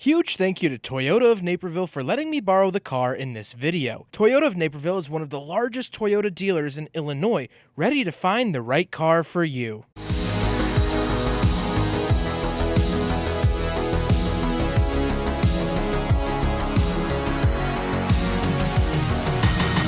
Huge thank you to Toyota of Naperville for letting me borrow the car in this video. Toyota of Naperville is one of the largest Toyota dealers in Illinois, ready to find the right car for you.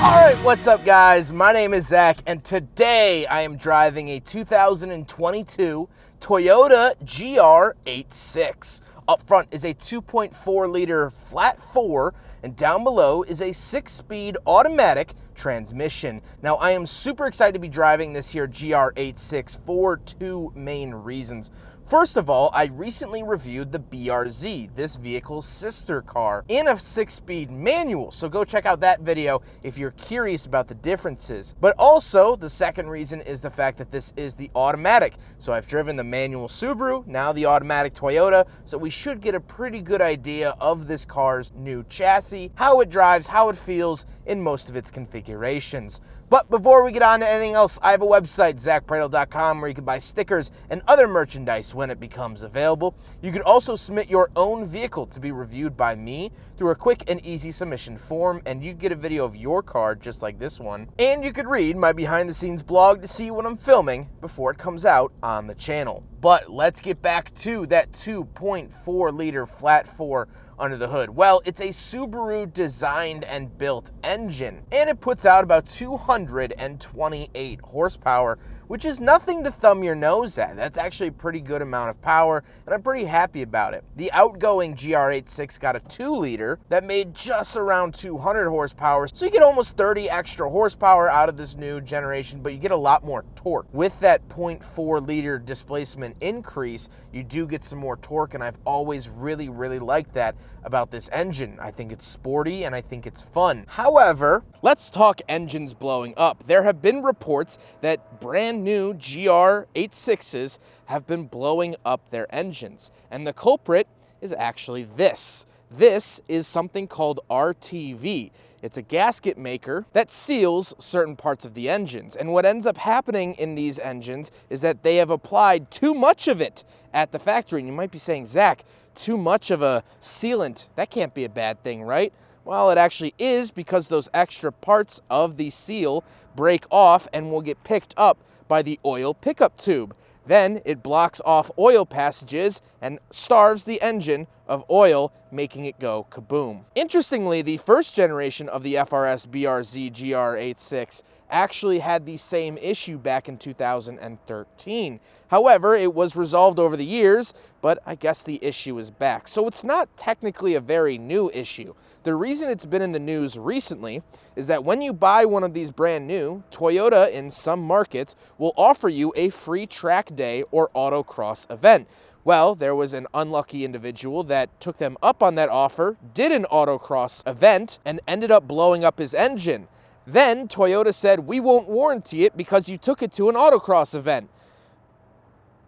Alright, what's up guys? My name is Zach, and today I am driving a 2022 Toyota GR86. Up front is a 2.4 liter flat 4, and down below is a 6-speed automatic transmission. Now, I am super excited to be driving this here GR86 for two main reasons. First of all, I recently reviewed the BRZ, this vehicle's sister car, in a 6-speed manual, so go check out that video if you're curious about the differences. But also, the second reason is the fact that this is the automatic. So I've driven the manual Subaru, now the automatic Toyota, so we should get a pretty good idea of this car's new chassis, how it drives, how it feels in most of its configurations. But before we get on to anything else, I have a website, ZachPradle.com, where you can buy stickers and other merchandise when it becomes available. You can also submit your own vehicle to be reviewed by me through a quick and easy submission form, and you get a video of your car just like this one. And you could read my behind-the-scenes blog to see what I'm filming before it comes out on the channel. But let's get back to that 2.4 liter flat 4 under the hood. Well, it's a Subaru designed and built engine, and it puts out about 228 horsepower, which is nothing to thumb your nose at. That's actually a pretty good amount of power, and I'm pretty happy about it. The outgoing GR86 got a 2 liter that made just around 200 horsepower, so you get almost 30 extra horsepower out of this new generation, but you get a lot more torque. With that 0.4 liter displacement increase, you do get some more torque, and I've always really liked that about this engine. I think it's sporty and I think it's fun. However, let's talk engines blowing up. There have been reports that brand new GR86s have been blowing up their engines, and the culprit is actually this. This is something called RTV. It's a gasket maker that seals certain parts of the engines. And what ends up happening in these engines is that they have applied too much of it at the factory. And you might be saying, Zach, too much of a sealant, that can't be a bad thing, right? Well, it actually is, because those extra parts of the seal break off and will get picked up by the oil pickup tube. Then it blocks off oil passages and starves the engine of oil, making it go kaboom. Interestingly, the first generation of the FRS BRZ GR86 actually had the same issue back in 2013. However, it was resolved over the years, but I guess the issue is back. So it's not technically a very new issue. The reason it's been in the news recently is that when you buy one of these brand new, Toyota in some markets will offer you a free track day or autocross event. Well, there was an unlucky individual that took them up on that offer, did an autocross event, and ended up blowing up his engine. Then Toyota said, we won't warranty it because you took it to an autocross event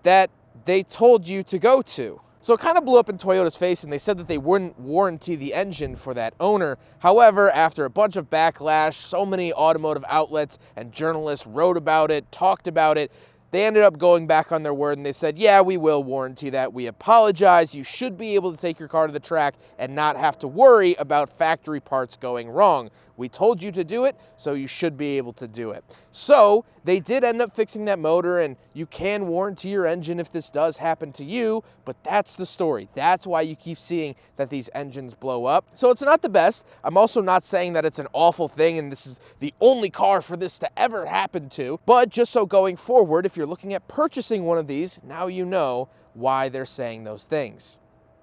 that they told you to go to. So it kind of blew up in Toyota's face, and they said that they wouldn't warranty the engine for that owner. However, after a bunch of backlash, so many automotive outlets and journalists wrote about it, talked about it, they ended up going back on their word, and they said, yeah, we will warranty that. We apologize. You should be able to take your car to the track and not have to worry about factory parts going wrong. We told you to do it, so you should be able to do it. So they did end up fixing that motor, and you can warranty your engine if this does happen to you, but that's the story. That's why you keep seeing that these engines blow up. So it's not the best. I'm also not saying that it's an awful thing and this is the only car for this to ever happen to, but just so going forward, if you're looking at purchasing one of these, now you know why they're saying those things.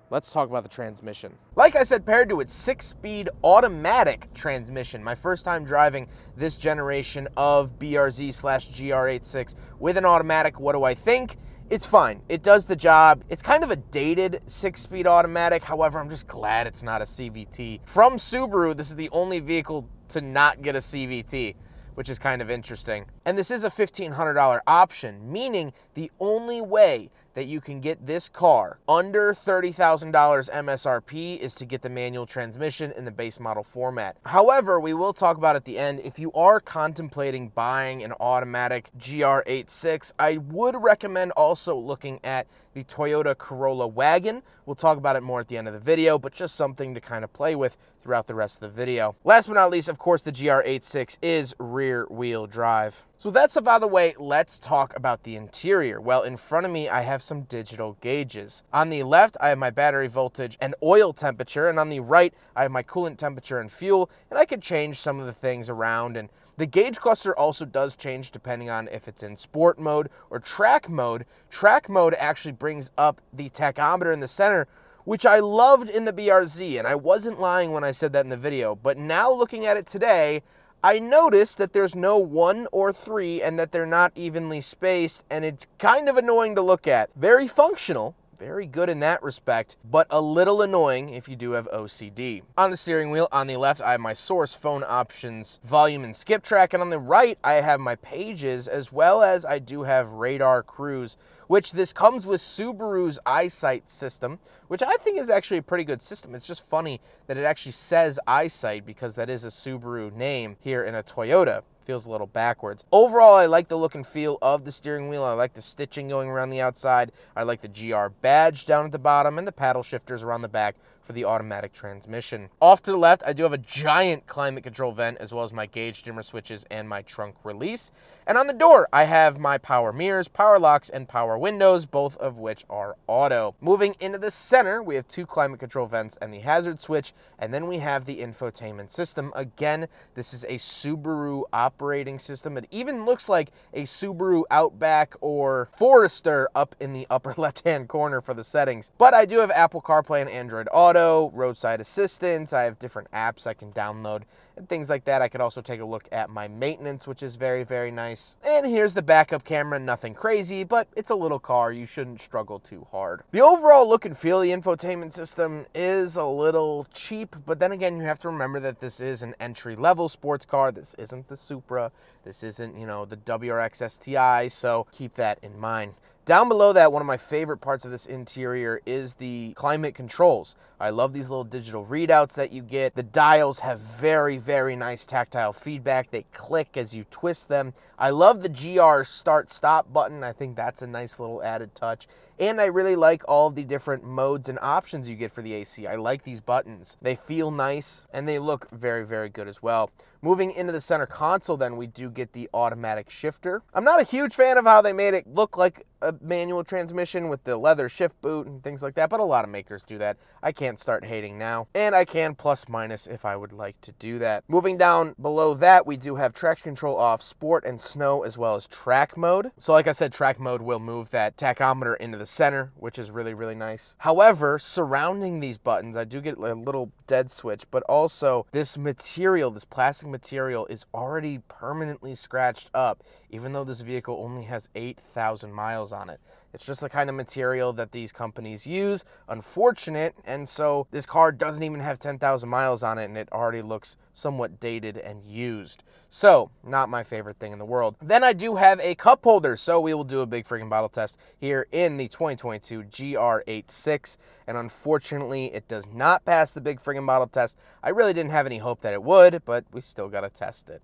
Let's talk about the transmission. Like I said, paired to its 6-speed automatic transmission, my first time driving this generation of BRZ/GR86 with an automatic, what do I think? It's fine. It does the job. It's kind of a dated 6-speed automatic. However, I'm just glad it's not a CVT. From Subaru, this is the only vehicle to not get a CVT, which is kind of interesting. And this is a $1,500 option, meaning the only way that you can get this car under $30,000 MSRP is to get the manual transmission in the base model format. However, we will talk about at the end, if you are contemplating buying an automatic GR86, I would recommend also looking at the Toyota Corolla wagon. We'll talk about it more at the end of the video, but just something to kind of play with throughout the rest of the video. Last but not least, of course, the GR86 is rear wheel drive. So that's out of the way, let's talk about the interior. Well, in front of me, I have some digital gauges. On the left, I have my battery voltage and oil temperature, and on the right, I have my coolant temperature and fuel, and I can change some of the things around. And the gauge cluster also does change depending on if it's in sport mode or track mode. Track mode actually brings up the tachometer in the center, which I loved in the BRZ, and I wasn't lying when I said that in the video. But now looking at it today, I noticed that there's no 1 or 3 and that they're not evenly spaced, and it's kind of annoying to look at. Very functional, very good in that respect, but a little annoying if you do have OCD. On the steering wheel, on the left, I have my source, phone options, volume, and skip track, and on the right, I have my pages, as well as I do have radar cruise, which this comes with Subaru's EyeSight system, which I think is actually a pretty good system. It's just funny that it actually says EyeSight because that is a Subaru name here in a Toyota. Feels a little backwards. Overall, I like the look and feel of the steering wheel. I like the stitching going around the outside. I like the GR badge down at the bottom and the paddle shifters around the back for the automatic transmission. Off to the left, I do have a giant climate control vent as well as my gauge dimmer switches and my trunk release. And on the door, I have my power mirrors, power locks, and power windows, both of which are auto. Moving into the center, we have 2 climate control vents and the hazard switch, and then we have the infotainment system. Again, this is a Subaru operating system. It even looks like a Subaru Outback or Forester up in the upper left-hand corner for the settings. But I do have Apple CarPlay and Android Auto, roadside assistance. I have different apps I can download and things like that. I could also take a look at my maintenance, which is very, very nice. And here's the backup camera. Nothing crazy, but it's a little car. You shouldn't struggle too hard. The overall look and feel of the infotainment system is a little cheap, but then again, you have to remember that this is an entry-level sports car. This isn't the Supra. This isn't, the WRX STI, so keep that in mind. Down below that, one of my favorite parts of this interior is the climate controls. I love these little digital readouts that you get. The dials have very, very nice tactile feedback. They click as you twist them. I love the GR start-stop button. I think that's a nice little added touch. And I really like all of the different modes and options you get for the AC. I like these buttons. They feel nice, and they look very, very good as well. Moving into the center console, then, we do get the automatic shifter. I'm not a huge fan of how they made it look like a manual transmission with the leather shift boot and things like that, but a lot of makers do that. I can't start hating now, and I can plus minus if I would like to do that. Moving down below that, we do have traction control off, sport and snow, as well as track mode. So like I said, track mode will move that tachometer into the center, which is really, really nice. However, surrounding these buttons, I do get a little dead switch, but also this material, this plastic material is already permanently scratched up, even though this vehicle only has 8,000 miles on it. It's just the kind of material that these companies use. Unfortunate, and so this car doesn't even have 10,000 miles on it, and it already looks somewhat dated and used. So, not my favorite thing in the world. Then I do have a cup holder, so we will do a big freaking bottle test here in the 2022 GR86, and unfortunately, it does not pass the big freaking bottle test. I really didn't have any hope that it would, but we still gotta test it.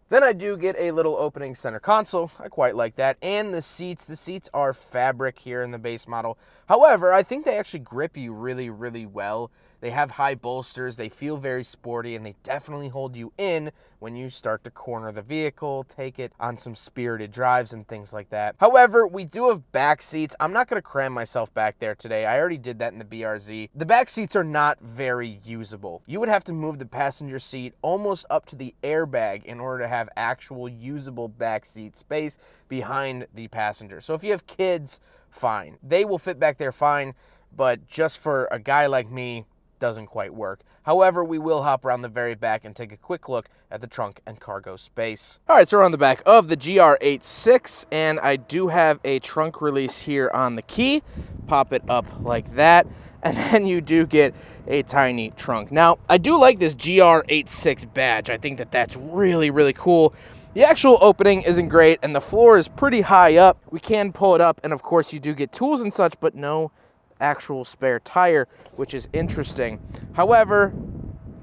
Then I do get a little opening center console. I quite like that. And the seats are fabric here in the base model. However, I think they actually grip you really, really well. They have high bolsters, they feel very sporty, and they definitely hold you in when you start to corner the vehicle, take it on some spirited drives and things like that. However, we do have back seats. I'm not gonna cram myself back there today. I already did that in the BRZ. The back seats are not very usable. You would have to move the passenger seat almost up to the airbag in order to have actual usable back seat space behind the passenger. So if you have kids, fine. They will fit back there fine, but just for a guy like me, doesn't quite work. However, we will hop around the very back and take a quick look at the trunk and cargo space. All right, so we're on the back of the GR86, and I do have a trunk release here on the key. Pop it up like that, and then you do get a tiny trunk. Now, I do like this GR86 badge. I think that that's really, really cool. The actual opening isn't great, and the floor is pretty high up. We can pull it up, and of course you do get tools and such, but no actual spare tire, which is interesting. However,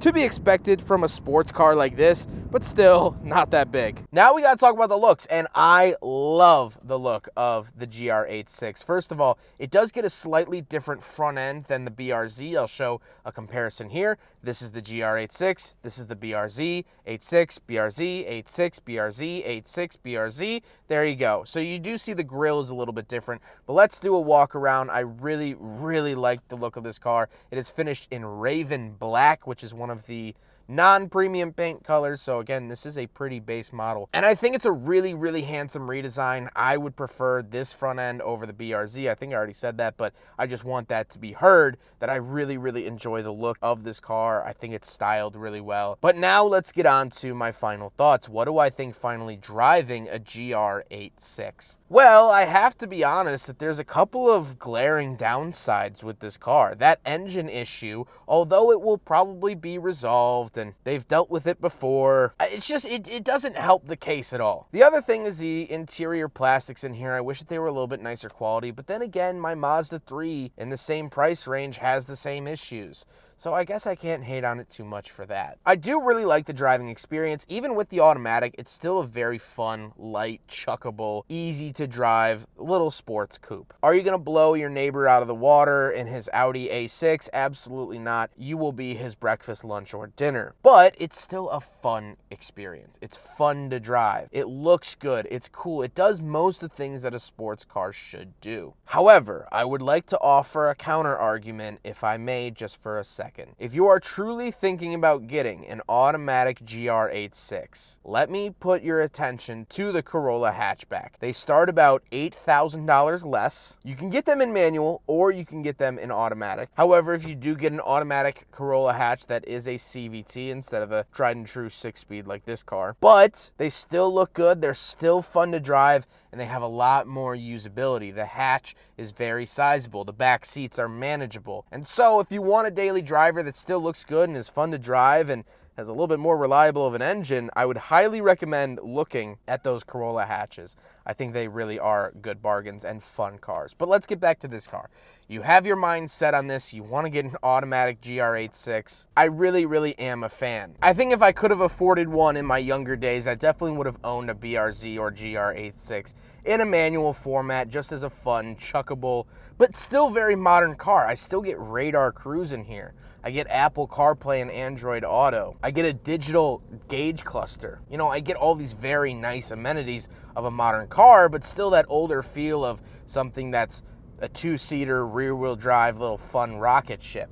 to be expected from a sports car like this, but still not that big. Now we gotta talk about the looks, and I love the look of the GR86. First of all, it does get a slightly different front end than the BRZ. I'll show a comparison here. This is the GR86, this is the BRZ, 86, BRZ, 86, BRZ, 86, BRZ. There you go. So you do see the grille is a little bit different, but let's do a walk around. I really, really like the look of this car. It is finished in Raven Black, which is one of the non-premium paint colors. So again, this is a pretty base model. And I think it's a really, really handsome redesign. I would prefer this front end over the BRZ. I think I already said that, but I just want that to be heard, that I really, really enjoy the look of this car. I think it's styled really well. But now let's get on to my final thoughts. What do I think finally driving a GR86? Well, I have to be honest that there's a couple of glaring downsides with this car. That engine issue, although it will probably be resolved and they've dealt with it before, it's just, it doesn't help the case at all. The other thing is the interior plastics in here. I wish that they were a little bit nicer quality, but then again, my Mazda 3 in the same price range has the same issues. So I guess I can't hate on it too much for that. I do really like the driving experience. Even with the automatic, it's still a very fun, light, chuckable, easy to drive little sports coupe. Are you gonna blow your neighbor out of the water in his Audi A6? Absolutely not. You will be his breakfast, lunch, or dinner. But it's still a fun experience. It's fun to drive. It looks good. It's cool. It does most of the things that a sports car should do. However, I would like to offer a counter argument, if I may, just for a second. If you are truly thinking about getting an automatic GR86, let me put your attention to the Corolla hatchback. They start about $8,000 less. You can get them in manual or you can get them in automatic. However, if you do get an automatic Corolla hatch, that is a CVT instead of a tried and true 6-speed like this car. But they still look good, they're still fun to drive, and they have a lot more usability. The hatch is very sizable. The back seats are manageable. And so if you want a daily driver that still looks good and is fun to drive and has a little bit more reliable of an engine, I would highly recommend looking at those Corolla hatches. I think they really are good bargains and fun cars. But let's get back to this car. You have your mind set on this. You want to get an automatic GR86. I really, really am a fan. I think if I could have afforded one in my younger days, I definitely would have owned a BRZ or GR86 in a manual format, just as a fun, chuckable, but still very modern car. I still get radar cruise in here. I get Apple CarPlay and Android Auto. I get a digital gauge cluster. You know, I get all these very nice amenities of a modern car, but still that older feel of something that's a two-seater, rear-wheel drive, little fun rocket ship.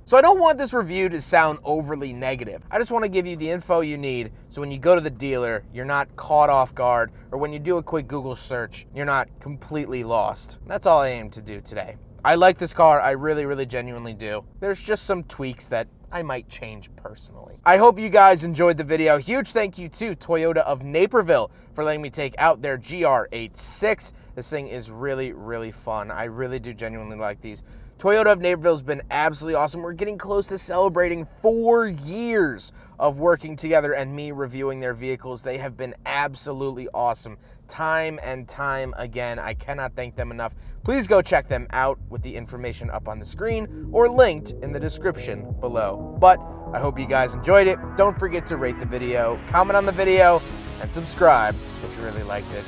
So I don't want this review to sound overly negative. I just want to give you the info you need so when you go to the dealer, you're not caught off guard, or when you do a quick Google search, you're not completely lost. That's all I aim to do today. I like this car, I really, really genuinely do. There's just some tweaks that I might change personally. I hope you guys enjoyed the video. Huge thank you to Toyota of Naperville for letting me take out their GR86. This thing is really, really fun. I really do genuinely like these. Toyota of Naperville has been absolutely awesome. We're getting close to celebrating 4 years of working together and me reviewing their vehicles. They have been absolutely awesome time and time again. I cannot thank them enough. Please go check them out with the information up on the screen or linked in the description below. But I hope you guys enjoyed it. Don't forget to rate the video, comment on the video, and subscribe if you really liked it.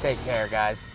Take care, guys.